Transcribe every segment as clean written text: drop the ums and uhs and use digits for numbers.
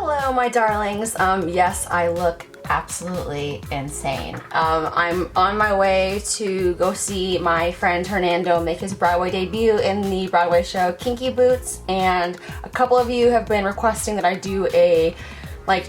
Hello, my darlings. Yes, I look absolutely insane. I'm on my way to go see my friend Hernando make his Broadway debut in the Broadway show Kinky Boots, and a couple of you have been requesting that I do a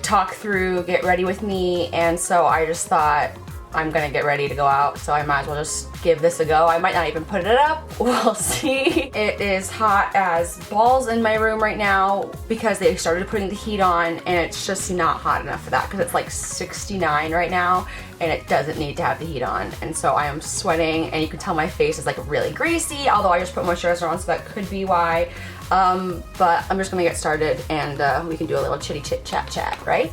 talk through, get ready with me, and so I just thought I'm gonna get ready to go out, so I might as well just give this a go. I might not even put it up, we'll see. It is hot as balls in my room right now because they started putting the heat on, and it's just not hot enough for that because it's like 69 right now and it doesn't need to have the heat on. And so I am sweating, and you can tell my face is like really greasy, although I just put moisturizer on, so that could be why. But I'm just gonna get started, and we can do a little chitty chit chat chat, right?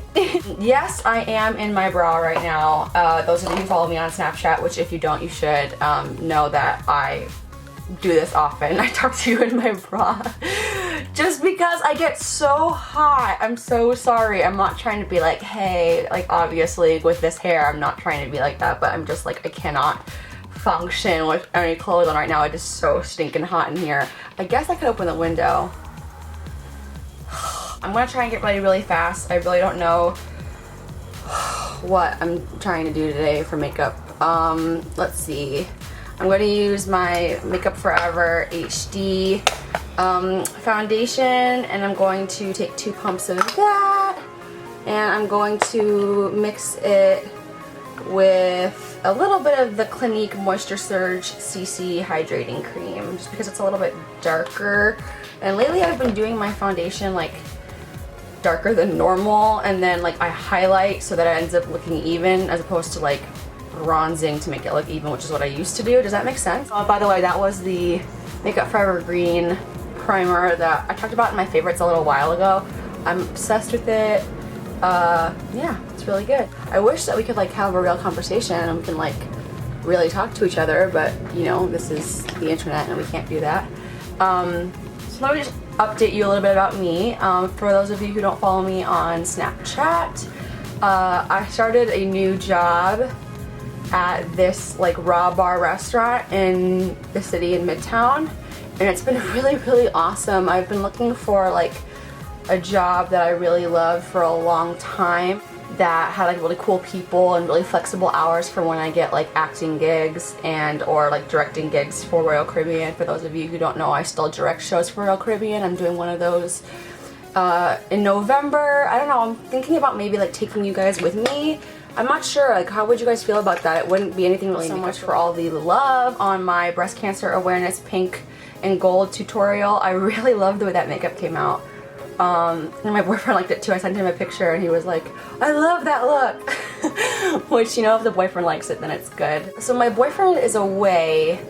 Yes, I am in my bra right now. Those of you who follow me on Snapchat, which if you don't, you should, know that I do this often. I talk to you in my bra just because I get so hot. I'm so sorry. I'm not trying to be like, hey, like obviously with this hair, I'm not trying to be like that, but I'm just like, I cannot function with any clothes on right now. It is so stinking hot in here. I guess I could open the window. I'm gonna try and get ready really fast. I really don't know what I'm trying to do today for makeup. Let's see. I'm going to use my Makeup Forever HD foundation, and I'm going to take 2 pumps of that, and I'm going to mix it with a little bit of the Clinique Moisture Surge CC Hydrating Cream, just because it's a little bit darker. And lately I've been doing my foundation like darker than normal, and then like I highlight so that it ends up looking even, as opposed to like bronzing to make it look even, which is what I used to do. Does that make sense? By the way, that was the Makeup Forever Green primer that I talked about in my favorites a little while ago. I'm obsessed with it. Yeah, it's really good. I wish that we could like have a real conversation and we can like really talk to each other, but you know, this is the internet and we can't do that. So let me just update you a little bit about me. For those of you who don't follow me on Snapchat, I started a new job at this like raw bar restaurant in the city in Midtown, and it's been really awesome. I've been looking for like a job that I really loved for a long time, that had like really cool people and really flexible hours for when I get like acting gigs and or like directing gigs for Royal Caribbean. For those of you who don't know, I still direct shows for Royal Caribbean. I'm doing one of those in November. I don't know, I'm thinking about maybe like taking you guys with me. I'm not sure, like how would you guys feel about that? It wouldn't be anything really. So much for all the love on my breast cancer awareness pink and gold tutorial. I really loved the way that makeup came out. And my boyfriend liked it too. I sent him a picture and he was like, I love that look. Which, you know, if the boyfriend likes it, then it's good. So my boyfriend is away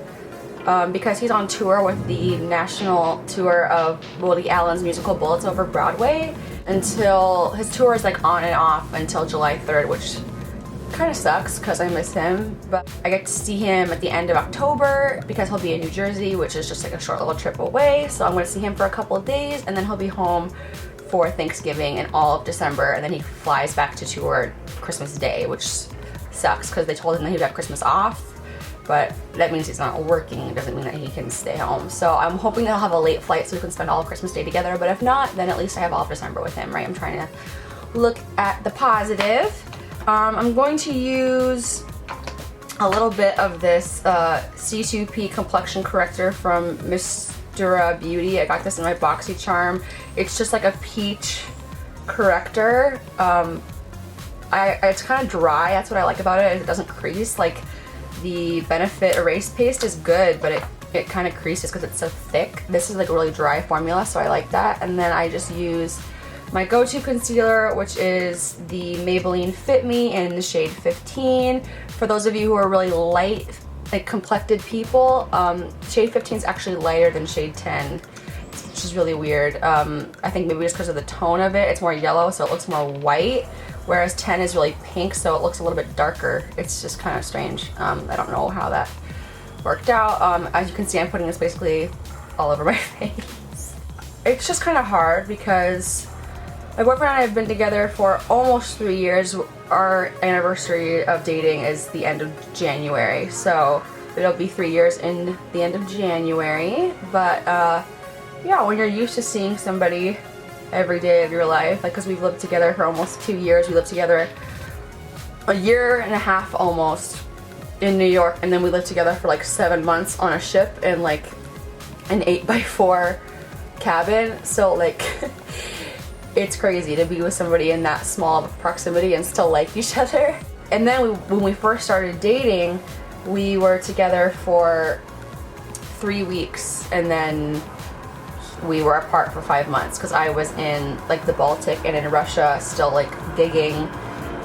because he's on tour with the national tour of Woody Allen's musical Bullets Over Broadway, until his tour is like on and off until July 3rd, which kind of sucks because I miss him. But I get to see him at the end of October because he'll be in New Jersey, which is just like a short little trip away. So I'm going to see him for a couple of days, and then he'll be home for Thanksgiving and all of December, and then he flies back to tour Christmas Day, which sucks because they told him that he'd have Christmas off, but that means he's not working. It doesn't mean that he can stay home. So I'm hoping that I'll have a late flight so we can spend all of Christmas Day together, but if not, then at least I have all of December with him, right? I'm trying to look at the positive. I'm going to use a little bit of this C2P complexion corrector from Mistura Beauty. I got this in my BoxyCharm. It's just like a peach corrector. It's kind of dry. That's what I like about it. It doesn't crease. Like the Benefit Erase Paste is good, but it kind of creases because it's so thick. This is like a really dry formula, so I like that. And then I just use my go-to concealer, which is the Maybelline Fit Me in the shade 15. For those of you who are really light, like complected people, shade 15 is actually lighter than shade 10, which is really weird. I think maybe just because of the tone of it. It's more yellow, so it looks more white, whereas 10 is really pink, so it looks a little bit darker. It's just kind of strange. I don't know how that worked out. As you can see, I'm putting this basically all over my face. It's just kind of hard because my boyfriend and I have been together for almost 3 years. Our anniversary of dating is the end of January, so it'll be 3 years in the end of January. But yeah, when you're used to seeing somebody every day of your life, like, because we've lived together for almost 2 years. We lived together a year and a half almost in New York, and then we lived together for like 7 months on a ship in like an 8x4 cabin. So like it's crazy to be with somebody in that small of proximity and still like each other. And then when we first started dating, we were together for 3 weeks, and then we were apart for 5 months because I was in like the Baltic and in Russia still like gigging,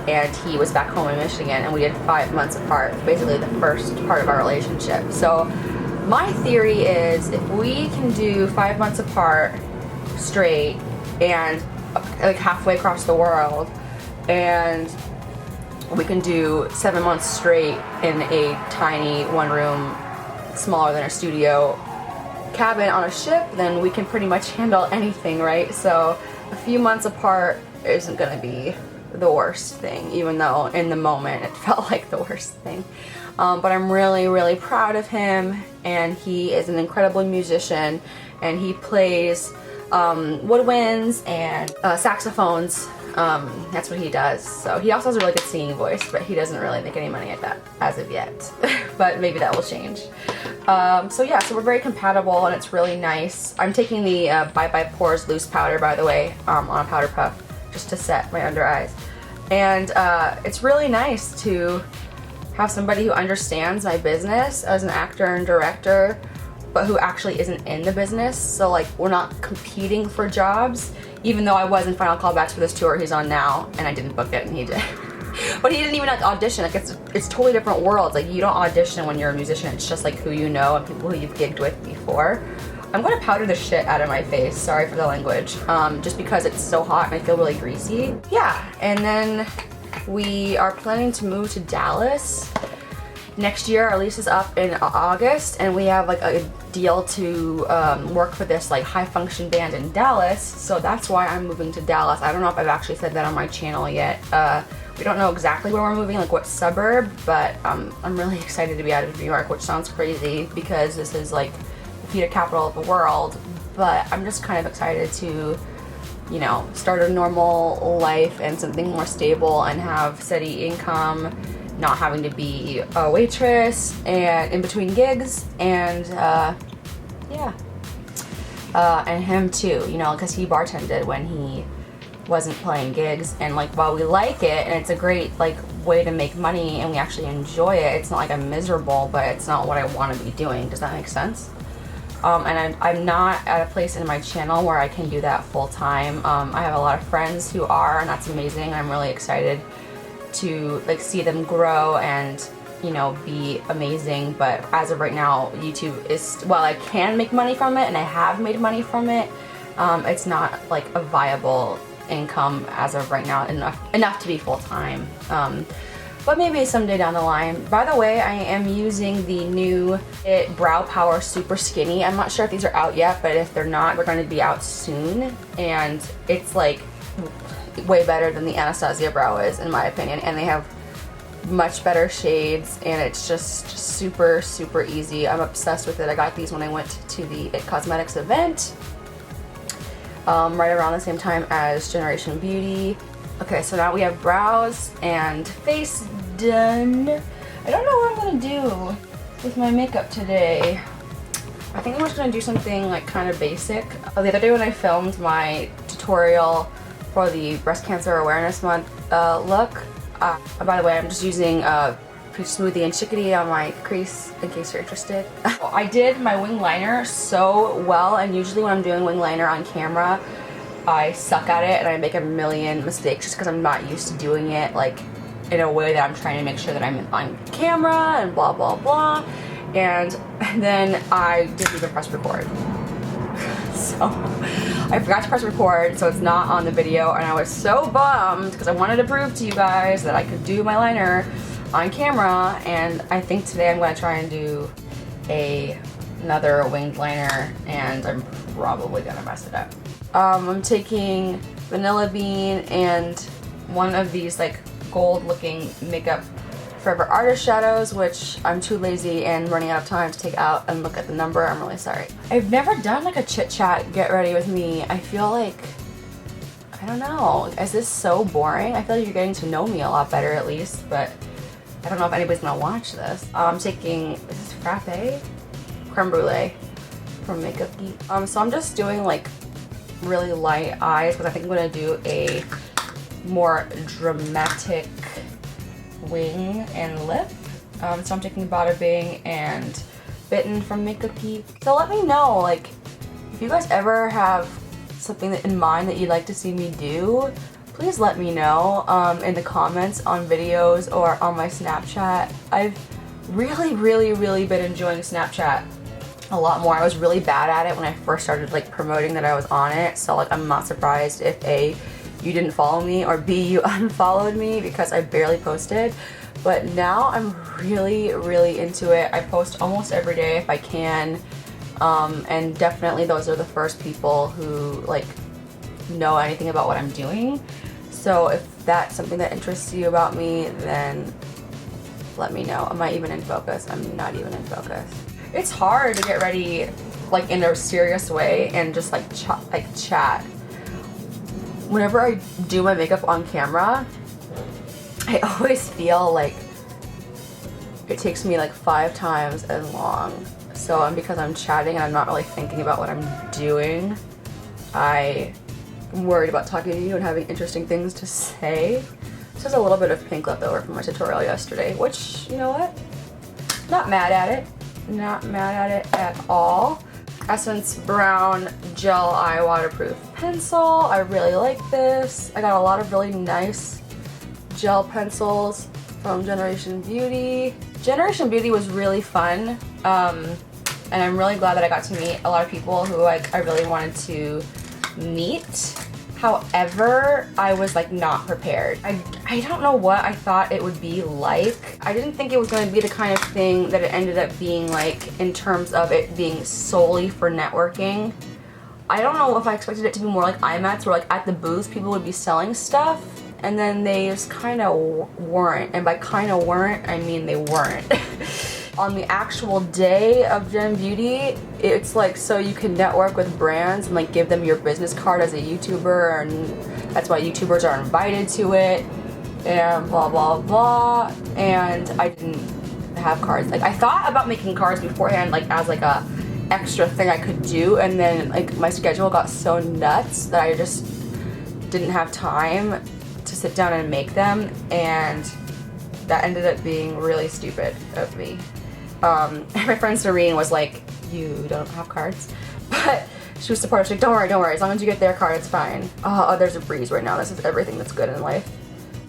and he was back home in Michigan, and we did 5 months apart, basically the first part of our relationship. So my theory is if we can do 5 months apart straight and like halfway across the world, and we can do 7 months straight in a tiny one-room, smaller than a studio cabin on a ship, then we can pretty much handle anything, right? So a few months apart isn't gonna be the worst thing, even though in the moment it felt like the worst thing. But I'm really, really proud of him, and he is an incredible musician, and he plays woodwinds and saxophones. That's what he does. So he also has a really good singing voice, but he doesn't really make any money at that as of yet. But maybe that will change. So yeah, so we're very compatible, and it's really nice. I'm taking the Bye Bye Pores loose powder, by the way, on a powder puff, just to set my under eyes. And it's really nice to have somebody who understands my business as an actor and director, but who actually isn't in the business. So like, we're not competing for jobs, even though I was in final callbacks for this tour he's on now, and I didn't book it and he did. But he didn't even like audition. Like, it's totally different worlds. Like, you don't audition when you're a musician. It's just like who you know and people who you've gigged with before. I'm gonna powder the shit out of my face, sorry for the language, just because it's so hot and I feel really greasy. Yeah, and then we are planning to move to Dallas next year. Our lease is up in August, and we have like a deal to work for this like high function band in Dallas, so that's why I'm moving to Dallas. I don't know if I've actually said that on my channel yet. We don't know exactly where we're moving, like what suburb, but I'm really excited to be out of New York, which sounds crazy because this is like the theater capital of the world, but I'm just kind of excited to, you know, start a normal life and something more stable and have steady income, not having to be a waitress and in between gigs, and yeah, and him too, you know, because he bartended when he wasn't playing gigs, and like, while we like it and it's a great like way to make money and we actually enjoy it, it's not like I'm miserable, but it's not what I want to be doing. Does that make sense? And I'm not at a place in my channel where I can do that full time. I have a lot of friends who are, and that's amazing. I'm really excited to like see them grow and, you know, be amazing. But as of right now, YouTube is, while I can make money from it and I have made money from it, it's not like a viable income as of right now, enough to be full time. But maybe someday down the line. By the way, I am using the new Chit Brow Power Super Skinny. I'm not sure if these are out yet, but if they're not, they're going to be out soon. And it's like way better than the Anastasia brow is, in my opinion. And they have much better shades, and it's just super, super easy. I'm obsessed with it. I got these when I went to the It Cosmetics event, right around the same time as Generation Beauty. Okay, so now we have brows and face done. I don't know what I'm gonna do with my makeup today. I think I'm just gonna do something like kind of basic. The other day when I filmed my tutorial for the Breast Cancer Awareness Month look, by the way, I'm just using Peach Smoothie and Chickadee on my crease in case you're interested. I did my wing liner so well, and usually when I'm doing wing liner on camera, I suck at it and I make a million mistakes just because I'm not used to doing it like in a way that I'm trying to make sure that I'm on camera and blah blah blah. And then I didn't even press record. So I forgot to press record, so it's not on the video, and I was so bummed because I wanted to prove to you guys that I could do my liner on camera. And I think today I'm going to try and do another winged liner, and I'm probably going to mess it up. I'm taking Vanilla Bean and one of these like gold looking Makeup Forever Artist shadows, which I'm too lazy and running out of time to take out and look at the number. I'm really sorry. I've never done like a chit chat get ready with me. I feel like I don't know. Is this so boring? I feel like you're getting to know me a lot better at least, but I don't know if anybody's gonna watch this. I'm taking, is this frappe? Creme brulee from Makeup Geek. So I'm just doing like really light eyes because I think I'm gonna do a more dramatic wing and lip. So I'm taking Bada Bing and Bitten from Makeup Geek. So let me know, like, if you guys ever have something in mind that you'd like to see me do, please let me know in the comments on videos or on my Snapchat. I've really been enjoying Snapchat a lot more. I was really bad at it when I first started like promoting that I was on it, so like I'm not surprised if A, you didn't follow me, or B, you unfollowed me because I barely posted. But now I'm really into it. I post almost every day if I can, and definitely those are the first people who like know anything about what I'm doing. So if that's something that interests you about me, then let me know. Am I even in focus? I'm not even in focus. It's hard to get ready like in a serious way and just like chat. Whenever I do my makeup on camera, I always feel like it takes me like 5 times as long. So because I'm chatting and I'm not really thinking about what I'm doing, I'm worried about talking to you and having interesting things to say. This is a little bit of pink left over from my tutorial yesterday, which, you know what? Not mad at it. Not mad at it at all. Essence Brown Gel Eye Waterproof Pencil. I really like this. I got a lot of really nice gel pencils from Generation Beauty. Generation Beauty was really fun, and I'm really glad that I got to meet a lot of people who like I really wanted to meet. However, I was like not prepared. I don't know what I thought it would be like. I didn't think it was going to be the kind of thing that it ended up being like in terms of it being solely for networking. I don't know if I expected it to be more like IMATs where like at the booths people would be selling stuff, and then they just kind of weren't. And by kind of weren't, I mean they weren't. On the actual day of Gen Beauty, it's like so you can network with brands and like give them your business card as a YouTuber, and that's why YouTubers are invited to it and blah blah blah. And I didn't have cards. Like I thought about making cards beforehand like as like a extra thing I could do, and then like my schedule got so nuts that I just didn't have time to sit down and make them, and that ended up being really stupid of me. My friend Serene was like, you don't have cards? But she was supportive. She's like, don't worry, as long as you get their card, it's fine. Oh, there's a breeze right now. This is everything that's good in life.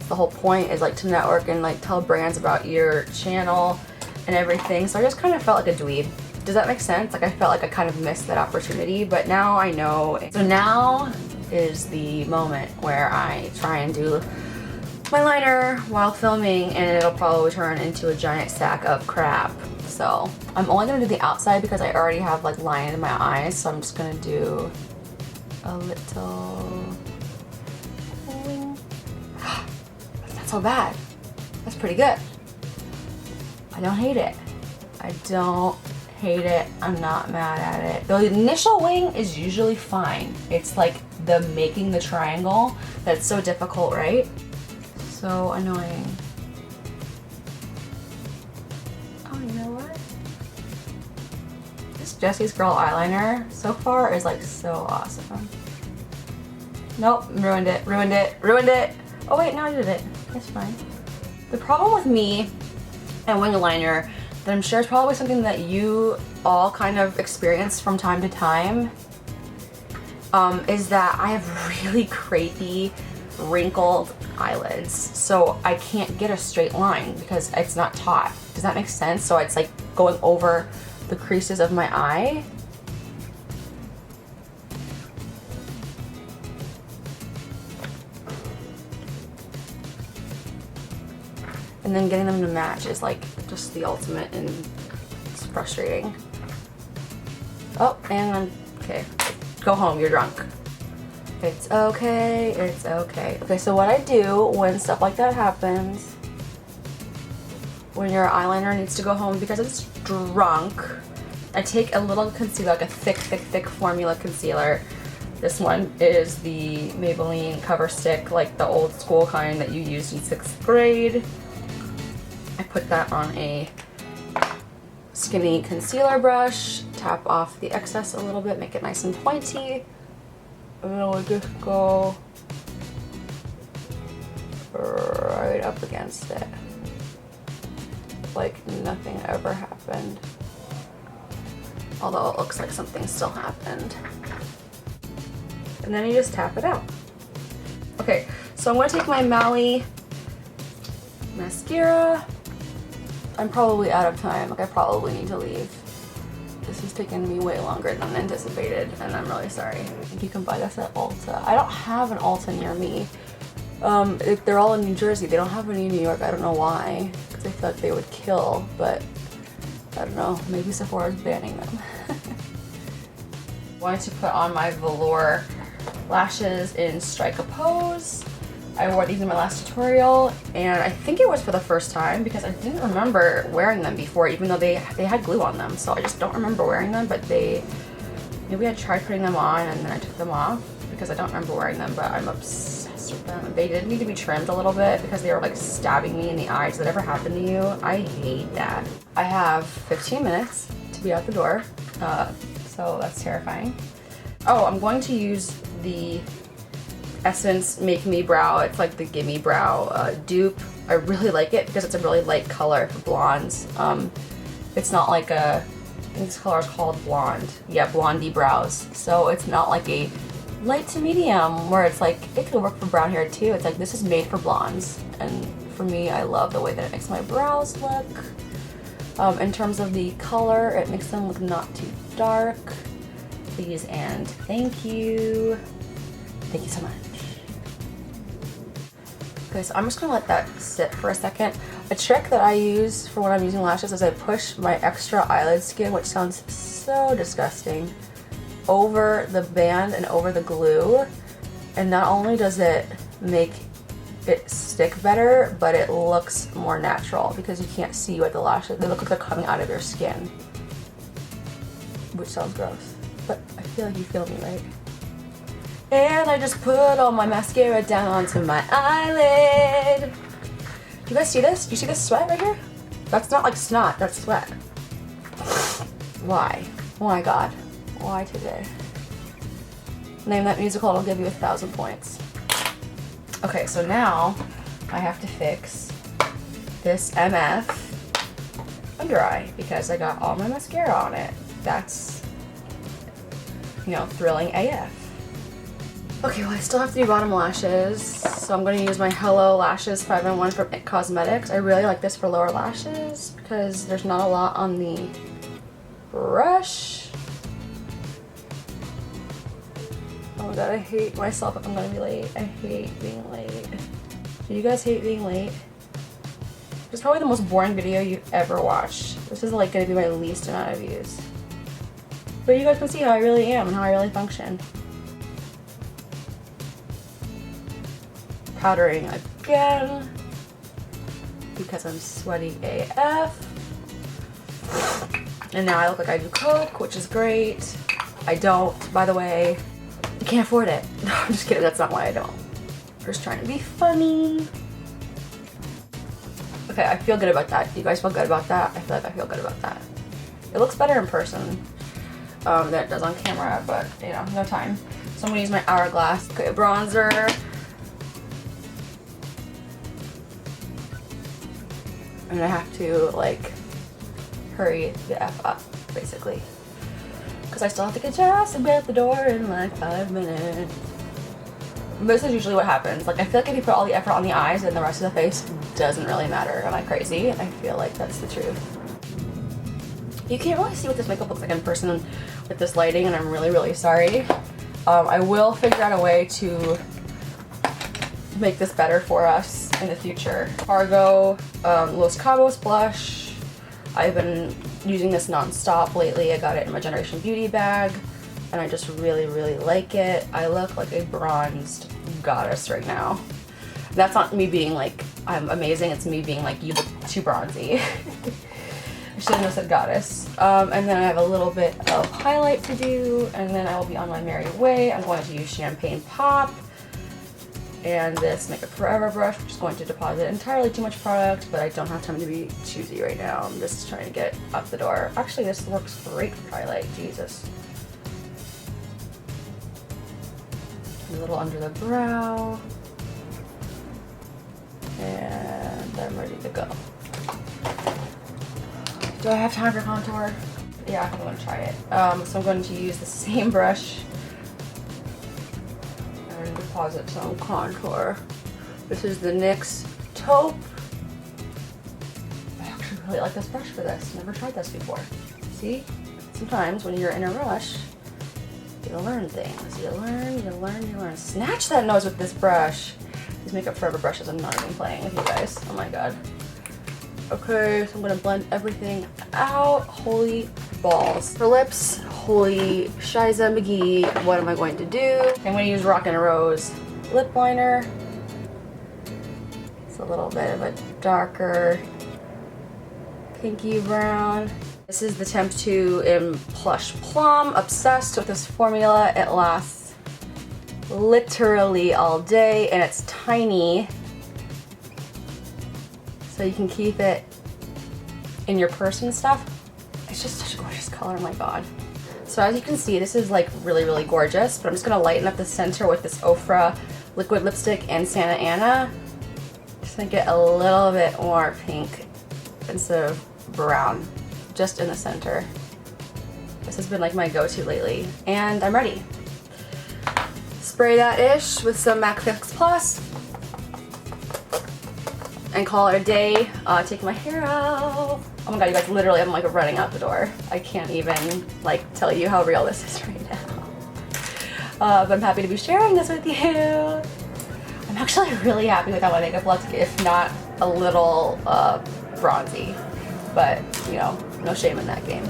The whole point is like to network and like tell brands about your channel and everything. So I just kind of felt like a dweeb. Does that make sense? Like I felt like I kind of missed that opportunity, but now I know. So now is the moment where I try and do my liner while filming, and it'll probably turn into a giant sack of crap. So I'm only gonna do the outside because I already have like line in my eyes, so I'm just gonna do a little. That's not so bad. That's pretty good. I don't hate it. I don't hate it. I'm not mad at it. The initial wing is usually fine. It's like the making the triangle that's so difficult, right? So annoying. Oh, you know what? This Jessie's Girl eyeliner so far is like so awesome. Nope, ruined it. Oh wait, no, I did it. It's fine. The problem with me and wing liner that I'm sure is probably something that you all kind of experience from time to time, is that I have really crepey, wrinkled eyelids, so I can't get a straight line because it's not taut. Does that make sense? So it's like going over the creases of my eye. And then getting them to match is like just the ultimate, and it's frustrating. Oh, and okay, go home, you're drunk. It's okay, it's okay. Okay, so what I do when stuff like that happens, when your eyeliner needs to go home because it's drunk, I take a little concealer, like a thick formula concealer, This one is the Maybelline Cover Stick, like the old school kind that you used in 6th grade. I put that on a skinny concealer brush, tap off the excess a little bit, make it nice and pointy. And then we'll just go right up against it, like nothing ever happened. Although it looks like something still happened. And then you just tap it out. Okay, so I'm gonna take my Maui mascara. I'm probably out of time, like I probably need to leave. This is taking me way longer than anticipated, and I'm really sorry. I think you can buy this at Ulta. I don't have an Ulta near me. They're all in New Jersey. They don't have any in New York. I don't know why, because I thought they would kill, but I don't know, maybe Sephora's banning them. Wanted to put on my velour lashes in Strike a Pose. I wore these in my last tutorial, and I think it was for the first time because I didn't remember wearing them before, even though they had glue on them, so I just don't remember wearing them. But maybe I tried putting them on and then I took them off because I don't remember wearing them, but I'm obsessed with them. They did need to be trimmed a little bit because they were like stabbing me in the eye. Does that ever happen to you? I hate that. I have 15 minutes to be out the door, so that's terrifying. Oh, I'm going to use the Essence Make Me Brow. It's like the Gimme Brow dupe. I really like it because it's a really light color for blondes. It's not like I think this color is called Blonde. Yeah, Blondie Brows. So it's not like a light to medium where it's like, it could work for brown hair too. It's like, this is made for blondes. And for me, I love the way that it makes my brows look. In terms of the color, it makes them look not too dark. Please and thank you. Thank you so much. Okay, so I'm just gonna let that sit for a second. A trick that I use for when I'm using lashes is I push my extra eyelid skin, which sounds so disgusting, over the band and over the glue. And not only does it make it stick better, but it looks more natural because you can't see what the lashes, they look like they're coming out of your skin. Which sounds gross, but I feel like you feel me, right? And I just put all my mascara down onto my eyelid. Do you guys see this? Do you see this sweat right here? That's not like snot, that's sweat. Why? Why, God? Why today? Name that musical, it'll give you 1,000 points. Okay, so now I have to fix this MF under eye because I got all my mascara on it. That's, you know, thrilling AF. Okay, well I still have to do bottom lashes, so I'm going to use my Hello Lashes 5-in-1 from It Cosmetics. I really like this for lower lashes because there's not a lot on the brush. Oh my god, I hate myself if I'm going to be late. I hate being late. Do you guys hate being late? It's probably the most boring video you've ever watched. This is like going to be my least amount of views. But you guys can see how I really am and how I really function. Powdering again because I'm sweaty AF. And now I look like I do coke, which is great. I don't, by the way. I can't afford it. No, I'm just kidding, that's not why I don't. I'm just trying to be funny. Okay, I feel good about that. Do you guys feel good about that? I feel like I feel good about that. It looks better in person than it does on camera, but you know, no time. So I'm gonna use my Hourglass bronzer. And I have to like hurry the F up, basically. Because I still have to get dressed and be at the door in like 5 minutes. This is usually what happens. Like I feel like if you put all the effort on the eyes and the rest of the face doesn't really matter. Am I crazy? I feel like that's the truth. You can't really see what this makeup looks like in person with this lighting, and I'm really, really sorry. I will figure out a way to make this better for us in the future. Fargo Los Cabos blush. I've been using this non-stop lately. I got it in my Generation Beauty bag and I just really, really like it. I look like a bronzed goddess right now. That's not me being like I'm amazing, it's me being like, you look too bronzy. I shouldn't have said goddess. And then I have a little bit of highlight to do, and then I will be on my merry way. I'm going to use Champagne Pop and this Makeup Forever brush, which is going to deposit entirely too much product, but I don't have time to be choosy right now. I'm just trying to get up the door. Actually, this works great for highlight, Jesus. A little under the brow. And I'm ready to go. Do I have time for contour? Yeah, I think I'm gonna try it. So I'm going to use the same brush and deposit some contour. This is the NYX Taupe. I actually really like this brush for this. Never tried this before. See? Sometimes when you're in a rush, you learn things. You learn. Snatch that nose with this brush. These Makeup Forever brushes, I'm not even playing with you guys. Oh my god. Okay, so I'm gonna blend everything out. Holy balls. For lips, holy Shiza McGee, what am I going to do? I'm gonna use Rock and Rose lip liner. It's a little bit of a darker pinky brown. This is the Temp 2 in Plush Plum. Obsessed with this formula. It lasts literally all day, and it's tiny, so you can keep it in your purse and stuff. It's just such a gorgeous color, my god. So as you can see, this is like really gorgeous, but I'm just gonna lighten up the center with this Ofra liquid lipstick and Santa Ana. Just gonna get a little bit more pink instead of brown, just in the center. This has been like my go-to lately, and I'm ready. Spray that ish with some MAC Fix Plus and call it a day. Take my hair out. Oh my god, you guys, literally I'm like running out the door. I can't even like tell you how real this is right now. But I'm happy to be sharing this with you. I'm actually really happy with how my makeup looks, if not a little bronzy. But, you know, no shame in that game.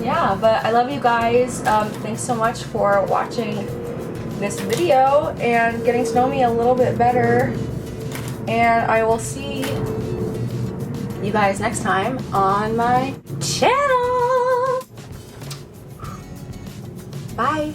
Yeah, but I love you guys. Thanks so much for watching this video and getting to know me a little bit better. And I will see you guys next time on my channel. Bye.